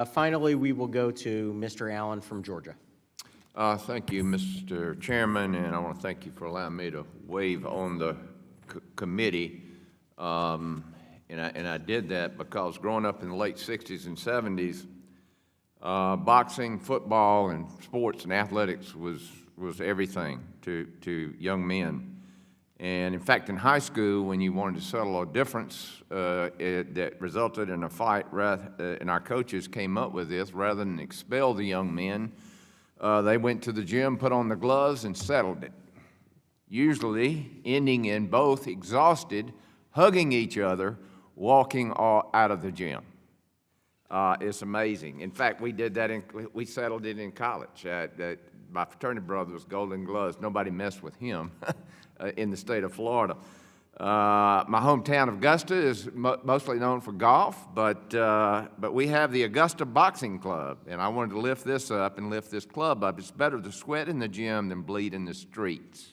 Finally, we will go to Mr. Allen from Georgia. Thank you, Mr. Chairman, and I want to thank you for allowing me to waive on the committee. And I did that because growing up in the late 60s and 70s, boxing, football, and sports and athletics was everything to young men. And in fact, in high school, when you wanted to settle a difference that resulted in a fight, and our coaches came up with this, rather than expel the young men, they went to the gym, put on the gloves, and settled it, usually ending in both exhausted, hugging each other, walking out of the gym. It's amazing. In fact, we did that. We settled it in college. My fraternity brother was Golden Gloves. Nobody messed with him in the state of Florida. My hometown of Augusta is mostly known for golf, but we have the Augusta Boxing Club, and I wanted to lift this up and lift this club up. It's better to sweat in the gym than bleed in the streets.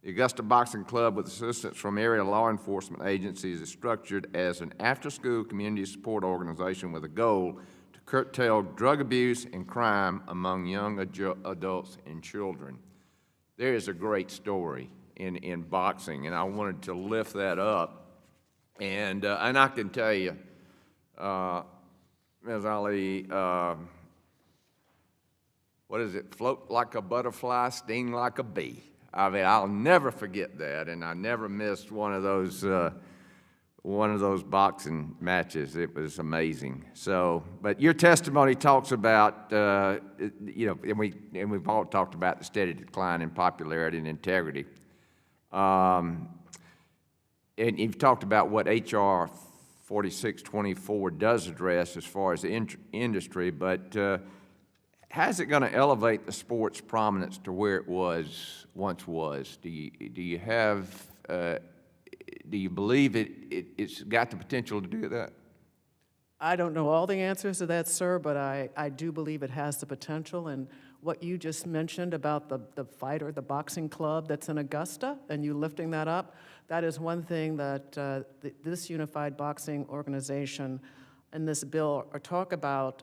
The Augusta Boxing Club, with assistance from area law enforcement agencies, is structured as an after-school community support organization with a goal to curtail drug abuse and crime among young adults and children. There is a great story in boxing, and I wanted to lift that up. And I can tell you, Ms. Ali, what is it? Float like a butterfly, sting like a bee. I mean, I'll never forget that, and I never missed one of those boxing matches. It was amazing. So, but your testimony talks about, and we've all talked about the steady decline in popularity and integrity. And you've talked about what H.R. 4624 does address as far as the industry, but how's it going to elevate the sport's prominence to where it once was? Do you believe it's got the potential to do that? I don't know all the answers to that, sir, but I do believe it has the potential. And what you just mentioned about the fight or the boxing club that's in Augusta, and you lifting that up, that is one thing that this unified boxing organization and this bill talk about,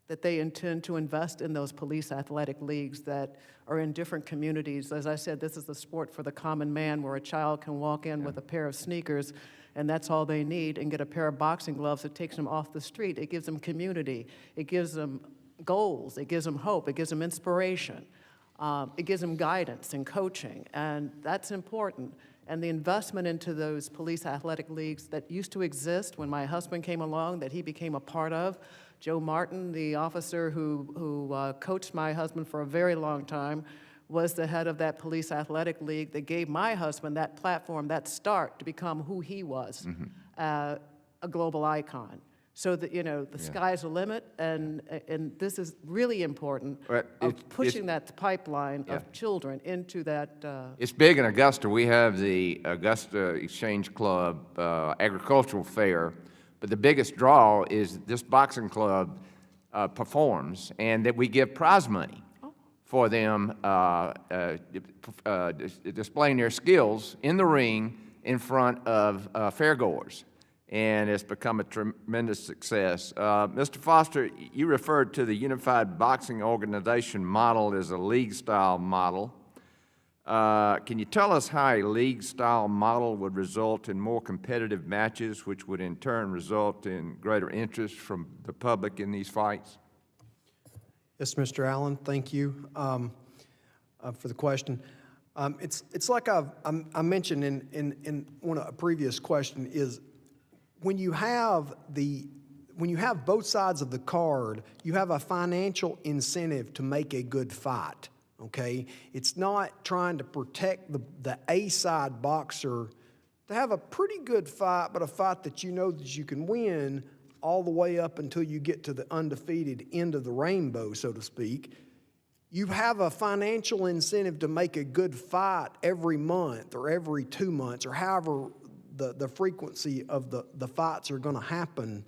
that they intend to invest in those police athletic leagues that are in different communities. As I said, this is the sport for the common man, where a child can walk in with a pair of sneakers and that's all they need, and get a pair of boxing gloves that takes them off the street. It gives them community. It gives them goals. It gives them hope. It gives them inspiration. It gives them guidance and coaching, and that's important. And the investment into those police athletic leagues that used to exist when my husband came along, that he became a part of. Joe Martin, the officer who coached my husband for a very long time, was the head of that police athletic league that gave my husband that platform, that start to become who he was, a global icon. So that, the sky's the limit, and this is really important, of pushing that pipeline of children into that. It's big in Augusta. We have the Augusta Exchange Club Agricultural Fair, but the biggest draw is this boxing club performs, and that we give prize money for them displaying their skills in the ring in front of fairgoers. And it's become a tremendous success. Mr. Foster, you referred to the Unified Boxing Organization model as a league-style model. Can you tell us how a league-style model would result in more competitive matches, which would in turn result in greater interest from the public in these fights? Yes, Mr. Allen, thank you for the question. It's like I mentioned in a previous question, is when you have both sides of the card, you have a financial incentive to make a good fight. Okay, it's not trying to protect the A-side boxer to have a pretty good fight, but a fight that you know that you can win all the way up until you get to the undefeated end of the rainbow, so to speak. You have a financial incentive to make a good fight every month or every 2 months, or however the frequency of the fights are going to happen.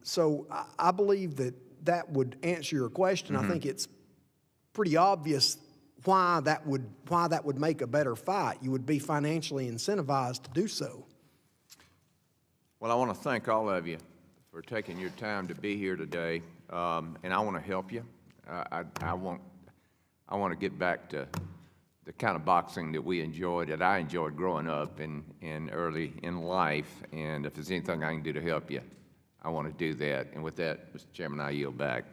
So I believe that would answer your question. I think it's pretty obvious why that would make a better fight. You would be financially incentivized to do so. Well, I want to thank all of you for taking your time to be here today, and I want to help you. I want to get back to the kind of boxing that that I enjoyed growing up and early in life, and if there's anything I can do to help you, I want to do that. And with that, Mr. Chairman, I yield back.